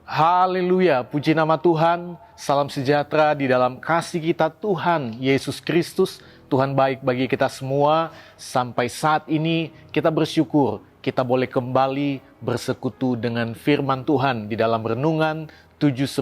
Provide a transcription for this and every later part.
Haleluya, puji nama Tuhan, salam sejahtera di dalam kasih kita Tuhan Yesus Kristus. Tuhan baik bagi kita semua. Sampai saat ini kita bersyukur kita boleh kembali bersekutu dengan firman Tuhan di dalam renungan 79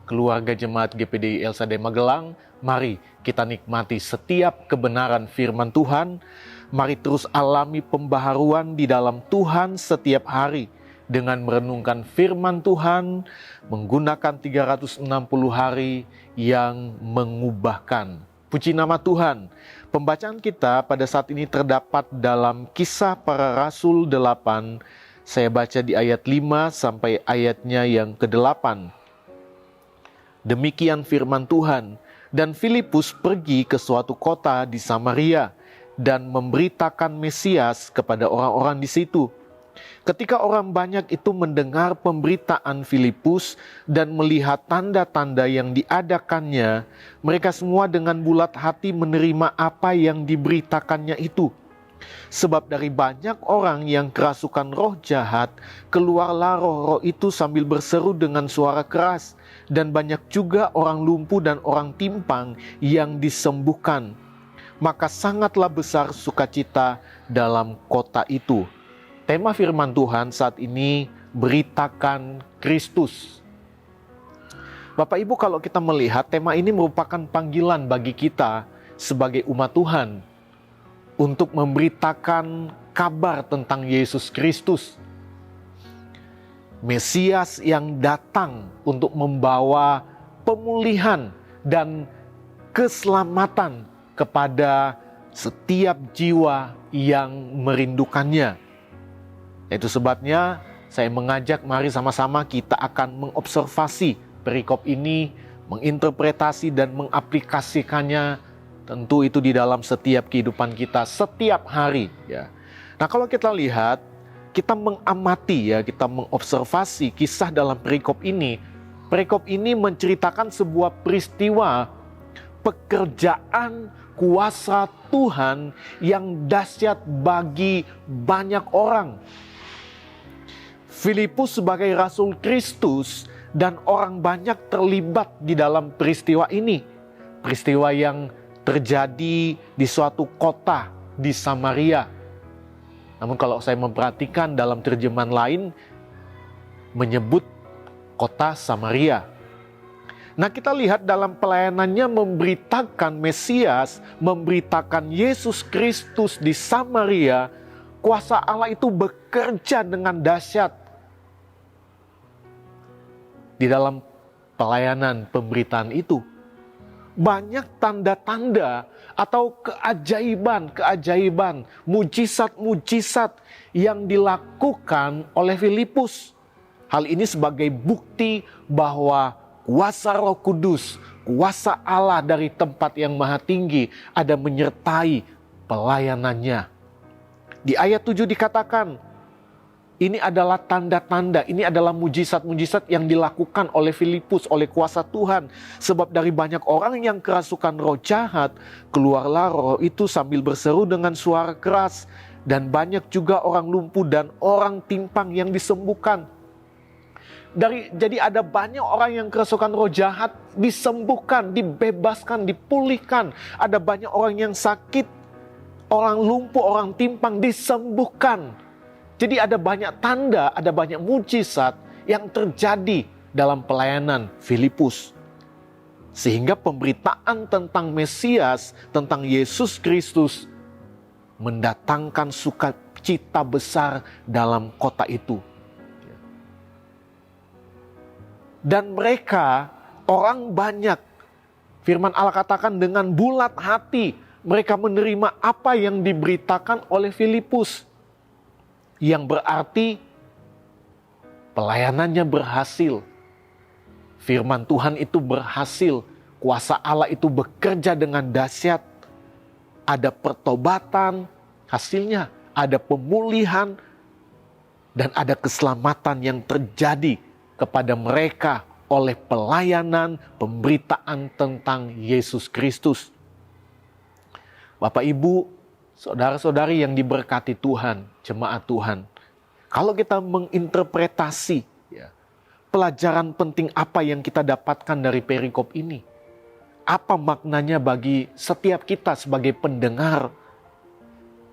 keluarga jemaat GPDI El Shaddai Magelang. Mari kita nikmati setiap kebenaran firman Tuhan. Mari terus alami pembaharuan di dalam Tuhan setiap hari dengan merenungkan firman Tuhan, menggunakan 360 hari yang mengubahkan. Puji nama Tuhan. Pembacaan kita pada saat ini terdapat dalam Kisah Para Rasul 8. Saya baca di ayat 5 sampai ayatnya yang ke-8. Demikian firman Tuhan. Dan Filipus pergi ke suatu kota di Samaria dan memberitakan Mesias kepada orang-orang di situ. Ketika orang banyak itu mendengar pemberitaan Filipus dan melihat tanda-tanda yang diadakannya, mereka semua dengan bulat hati menerima apa yang diberitakannya itu. Sebab dari banyak orang yang kerasukan roh jahat, keluarlah roh-roh itu sambil berseru dengan suara keras, dan banyak juga orang lumpuh dan orang timpang yang disembuhkan. Maka sangatlah besar sukacita dalam kota itu. Tema firman Tuhan saat ini, beritakan Kristus. Bapak Ibu, kalau kita melihat tema ini merupakan panggilan bagi kita sebagai umat Tuhan untuk memberitakan kabar tentang Yesus Kristus, Mesias yang datang untuk membawa pemulihan dan keselamatan kepada setiap jiwa yang merindukannya. Itu sebabnya saya mengajak mari sama-sama kita akan mengobservasi perikop ini, menginterpretasi dan mengaplikasikannya, tentu itu di dalam setiap kehidupan kita setiap hari ya. Nah, kalau kita lihat, kita mengamati ya, kita mengobservasi kisah dalam perikop ini. Perikop ini menceritakan sebuah peristiwa pekerjaan kuasa Tuhan yang dahsyat bagi banyak orang. Filipus sebagai Rasul Kristus dan orang banyak terlibat di dalam peristiwa ini. Peristiwa yang terjadi di suatu kota di Samaria. Namun kalau saya memperhatikan dalam terjemahan lain menyebut kota Samaria. Nah, kita lihat dalam pelayanannya memberitakan Mesias, memberitakan Yesus Kristus di Samaria, kuasa Allah itu bekerja dengan dahsyat di dalam pelayanan pemberitaan itu. Banyak tanda-tanda atau keajaiban, mujizat-mujizat yang dilakukan oleh Filipus. Hal ini sebagai bukti bahwa kuasa Roh Kudus, kuasa Allah dari tempat yang maha tinggi ada menyertai pelayanannya. Di ayat 7 dikatakan, ini adalah tanda-tanda, ini adalah mujizat-mujizat yang dilakukan oleh Filipus, oleh kuasa Tuhan. Sebab dari banyak orang yang kerasukan roh jahat, keluarlah roh itu sambil berseru dengan suara keras. Dan banyak juga orang lumpuh dan orang timpang yang disembuhkan. Jadi ada banyak orang yang kerasukan roh jahat disembuhkan, dibebaskan, dipulihkan. Ada banyak orang yang sakit, orang lumpuh, orang timpang disembuhkan. Jadi ada banyak tanda, ada banyak mujizat yang terjadi dalam pelayanan Filipus. Sehingga pemberitaan tentang Mesias, tentang Yesus Kristus mendatangkan sukacita besar dalam kota itu. Dan mereka, orang banyak, firman Allah katakan dengan bulat hati, mereka menerima apa yang diberitakan oleh Filipus. Yang berarti pelayanannya berhasil. Firman Tuhan itu berhasil. Kuasa Allah itu bekerja dengan dahsyat. Ada pertobatan, hasilnya ada pemulihan, dan ada keselamatan yang terjadi kepada mereka oleh pelayanan pemberitaan tentang Yesus Kristus. Bapak Ibu, saudara-saudari yang diberkati Tuhan, jemaat Tuhan. Kalau kita menginterpretasi ya, pelajaran penting apa yang kita dapatkan dari perikop ini? Apa maknanya bagi setiap kita sebagai pendengar?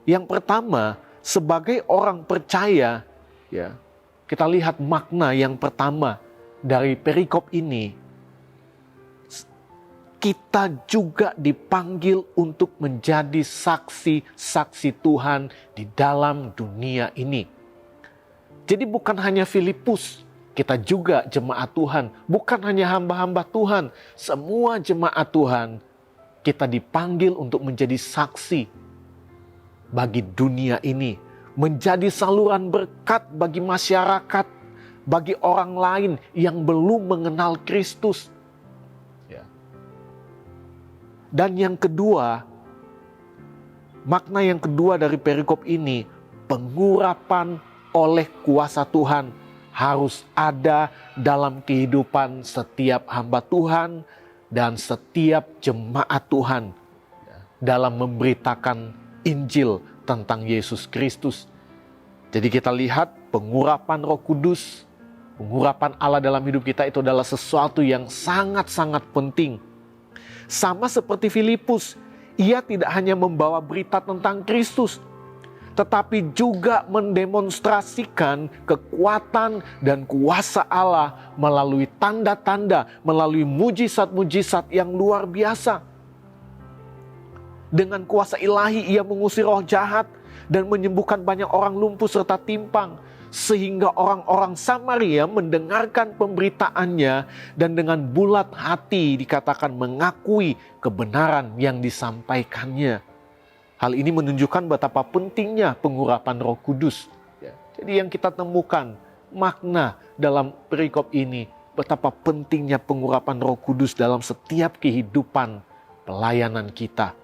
Yang pertama, sebagai orang percaya, ya, kita lihat makna yang pertama dari perikop ini. Kita juga dipanggil untuk menjadi saksi-saksi Tuhan di dalam dunia ini. Jadi bukan hanya Filipus, kita juga jemaat Tuhan. Bukan hanya hamba-hamba Tuhan, semua jemaat Tuhan. Kita dipanggil untuk menjadi saksi bagi dunia ini. Menjadi saluran berkat bagi masyarakat, bagi orang lain yang belum mengenal Kristus. Dan yang kedua, makna yang kedua dari perikop ini, pengurapan oleh kuasa Tuhan harus ada dalam kehidupan setiap hamba Tuhan dan setiap jemaat Tuhan dalam memberitakan Injil tentang Yesus Kristus. Jadi kita lihat pengurapan Roh Kudus, pengurapan Allah dalam hidup kita itu adalah sesuatu yang sangat-sangat penting. Sama seperti Filipus, ia tidak hanya membawa berita tentang Kristus, tetapi juga mendemonstrasikan kekuatan dan kuasa Allah melalui tanda-tanda, melalui mujizat-mujizat yang luar biasa. Dengan kuasa ilahi ia mengusir roh jahat dan menyembuhkan banyak orang lumpuh serta timpang. Sehingga orang-orang Samaria mendengarkan pemberitaannya dan dengan bulat hati dikatakan mengakui kebenaran yang disampaikannya. Hal ini menunjukkan betapa pentingnya pengurapan Roh Kudus. Jadi yang kita temukan makna dalam perikop ini, betapa pentingnya pengurapan Roh Kudus dalam setiap kehidupan pelayanan kita.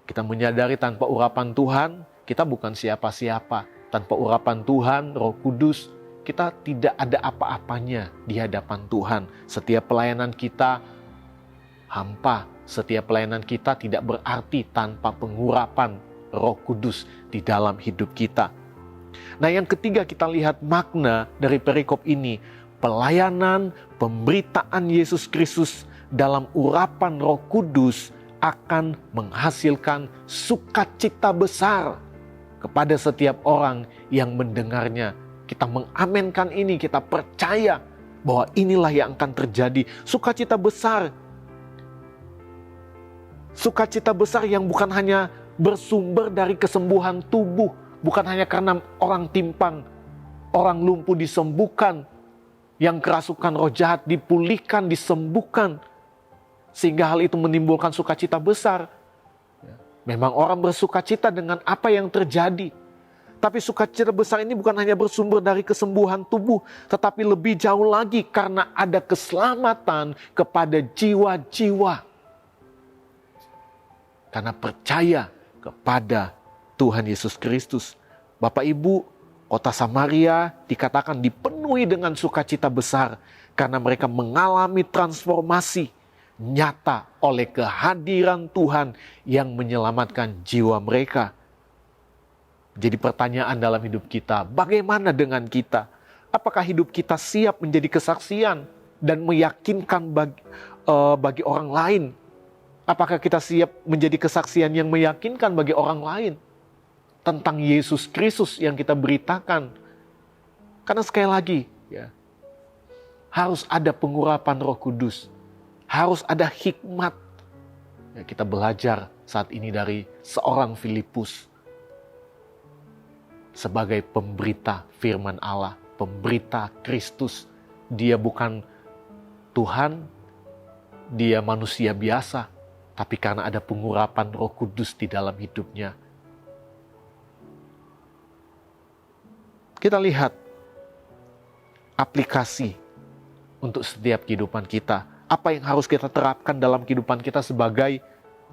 Kita menyadari tanpa urapan Tuhan, kita bukan siapa-siapa. Tanpa urapan Tuhan, Roh Kudus, kita tidak ada apa-apanya di hadapan Tuhan. Setiap pelayanan kita hampa, setiap pelayanan kita tidak berarti tanpa pengurapan Roh Kudus di dalam hidup kita. Nah, yang ketiga kita lihat makna dari perikop ini, pelayanan pemberitaan Yesus Kristus dalam urapan Roh Kudus akan menghasilkan sukacita besar kepada setiap orang yang mendengarnya. Kita mengamenkan ini, kita percaya bahwa inilah yang akan terjadi. Sukacita besar. Sukacita besar yang bukan hanya bersumber dari kesembuhan tubuh. Bukan hanya karena orang timpang, orang lumpuh disembuhkan. Yang kerasukan roh jahat dipulihkan, disembuhkan. Sehingga hal itu menimbulkan sukacita besar. Memang orang bersukacita dengan apa yang terjadi. Tapi sukacita besar ini bukan hanya bersumber dari kesembuhan tubuh, tetapi lebih jauh lagi karena ada keselamatan kepada jiwa-jiwa. Karena percaya kepada Tuhan Yesus Kristus. Bapak Ibu, kota Samaria dikatakan dipenuhi dengan sukacita besar karena mereka mengalami transformasi nyata oleh kehadiran Tuhan yang menyelamatkan jiwa mereka. Jadi pertanyaan dalam hidup kita, bagaimana dengan kita? Apakah hidup kita siap menjadi kesaksian dan meyakinkan bagi orang lain? Apakah kita siap menjadi kesaksian yang meyakinkan bagi orang lain tentang Yesus Kristus yang kita beritakan? Karena sekali lagi, harus ada pengurapan Roh Kudus. Harus ada hikmat. Kita belajar saat ini dari seorang Filipus. Sebagai pemberita firman Allah, pemberita Kristus. Dia bukan Tuhan, dia manusia biasa. Tapi karena ada pengurapan Roh Kudus di dalam hidupnya. Kita lihat aplikasi untuk setiap kehidupan kita. Apa yang harus kita terapkan dalam kehidupan kita sebagai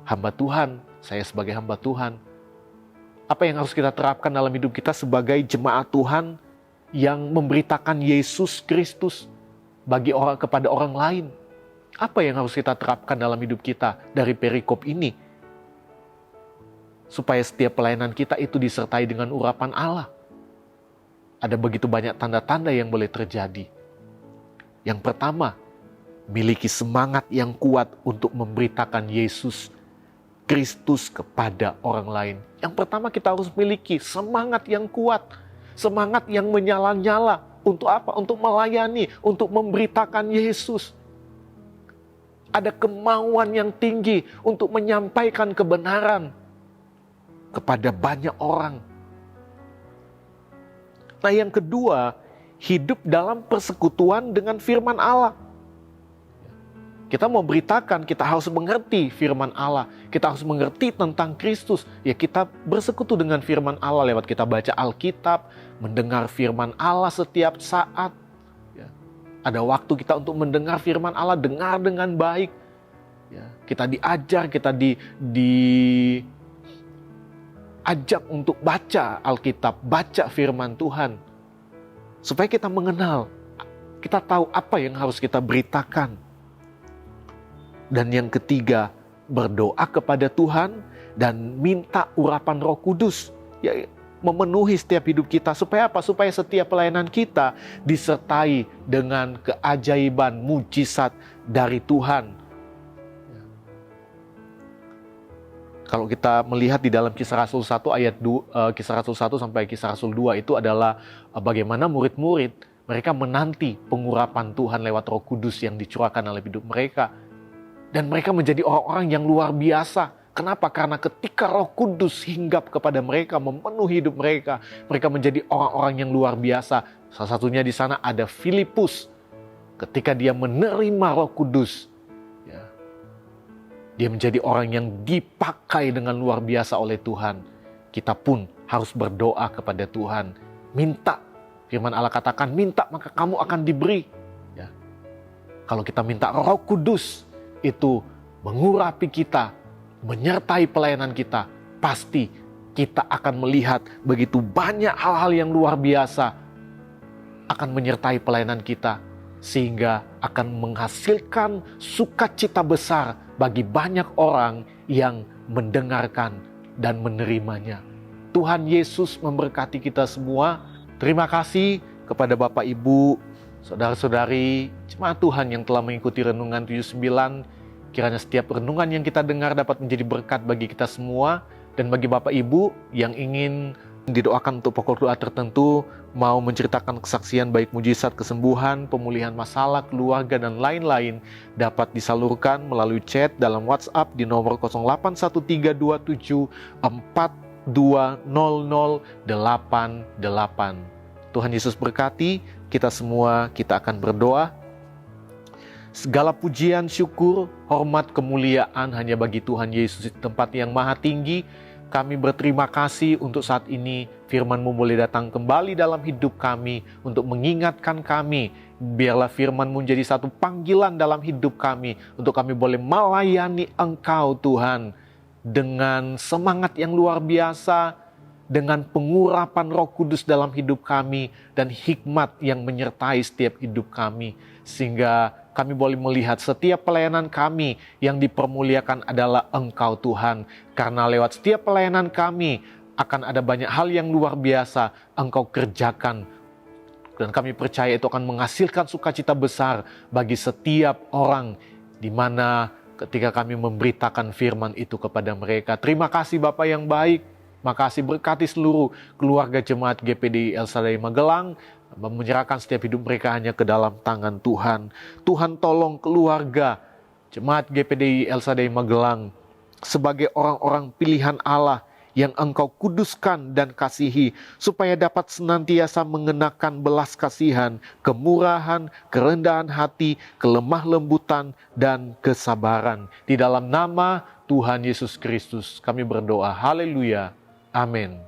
hamba Tuhan, saya sebagai hamba Tuhan. Apa yang harus kita terapkan dalam hidup kita sebagai jemaat Tuhan yang memberitakan Yesus Kristus kepada orang lain. Apa yang harus kita terapkan dalam hidup kita dari perikop ini? Supaya setiap pelayanan kita itu disertai dengan urapan Allah. Ada begitu banyak tanda-tanda yang boleh terjadi. Yang pertama, miliki semangat yang kuat untuk memberitakan Yesus Kristus kepada orang lain. Yang pertama kita harus miliki semangat yang kuat, semangat yang menyala-nyala. Untuk apa? Untuk melayani, untuk memberitakan Yesus. Ada kemauan yang tinggi untuk menyampaikan kebenaran kepada banyak orang. Nah, yang kedua, hidup dalam persekutuan dengan firman Allah. Kita mau beritakan, kita harus mengerti firman Allah. Kita harus mengerti tentang Kristus. Ya, kita bersekutu dengan firman Allah lewat kita baca Alkitab, mendengar firman Allah setiap saat. Ya. Ada waktu kita untuk mendengar firman Allah, dengar dengan baik. Ya. Kita diajar, kita diajak untuk baca Alkitab, baca firman Tuhan. Supaya kita mengenal, kita tahu apa yang harus kita beritakan. Dan yang ketiga, berdoa kepada Tuhan dan minta urapan Roh Kudus. Ya, memenuhi setiap hidup kita. Supaya apa? Supaya setiap pelayanan kita disertai dengan keajaiban, mujizat dari Tuhan. Kalau kita melihat di dalam Kisah Rasul 1 ayat 2, Kisah Rasul 1 sampai Kisah Rasul 2 itu adalah bagaimana murid-murid mereka menanti pengurapan Tuhan lewat Roh Kudus yang dicurahkan oleh hidup mereka. Dan mereka menjadi orang-orang yang luar biasa. Kenapa? Karena ketika Roh Kudus hinggap kepada mereka, memenuhi hidup mereka, mereka menjadi orang-orang yang luar biasa. Salah satunya di sana ada Filipus. Ketika dia menerima Roh Kudus, ya, dia menjadi orang yang dipakai dengan luar biasa oleh Tuhan. Kita pun harus berdoa kepada Tuhan. Minta. Firman Allah katakan, minta maka kamu akan diberi. Ya. Kalau kita minta Roh Kudus, itu mengurapi kita, menyertai pelayanan kita, pasti kita akan melihat begitu banyak hal-hal yang luar biasa akan menyertai pelayanan kita, sehingga akan menghasilkan sukacita besar bagi banyak orang yang mendengarkan dan menerimanya. Tuhan Yesus memberkati kita semua. Terima kasih kepada Bapak Ibu, saudara-saudari, jemaat Tuhan yang telah mengikuti Renungan 79, kiranya setiap renungan yang kita dengar dapat menjadi berkat bagi kita semua. Dan bagi Bapak Ibu yang ingin didoakan untuk pokok doa tertentu, mau menceritakan kesaksian baik mujizat, kesembuhan, pemulihan masalah, keluarga, dan lain-lain, dapat disalurkan melalui chat dalam WhatsApp di nomor 081327420088. Tuhan Yesus berkati kita semua. Kita akan berdoa. Segala pujian, syukur, hormat, kemuliaan hanya bagi Tuhan Yesus di tempat yang maha tinggi. Kami berterima kasih untuk saat ini firman-Mu boleh datang kembali dalam hidup kami untuk mengingatkan kami. Biarlah firman-Mu menjadi satu panggilan dalam hidup kami untuk kami boleh melayani Engkau Tuhan dengan semangat yang luar biasa, dengan pengurapan Roh Kudus dalam hidup kami dan hikmat yang menyertai setiap hidup kami, sehingga kami boleh melihat setiap pelayanan kami yang dipermuliakan adalah Engkau Tuhan. Karena lewat setiap pelayanan kami akan ada banyak hal yang luar biasa Engkau kerjakan. Dan kami percaya itu akan menghasilkan sukacita besar bagi setiap orang, di mana ketika kami memberitakan firman itu kepada mereka. Terima kasih Bapa yang baik. Makasih berkati seluruh keluarga jemaat GPDI El Shaddai Magelang, menyerahkan setiap hidup mereka hanya ke dalam tangan Tuhan. Tuhan tolong keluarga jemaat GPDI El Shaddai Magelang sebagai orang-orang pilihan Allah yang Engkau kuduskan dan kasihi, supaya dapat senantiasa mengenakan belas kasihan, kemurahan, kerendahan hati, kelemah lembutan, dan kesabaran. Di dalam nama Tuhan Yesus Kristus kami berdoa. Haleluya. Amin.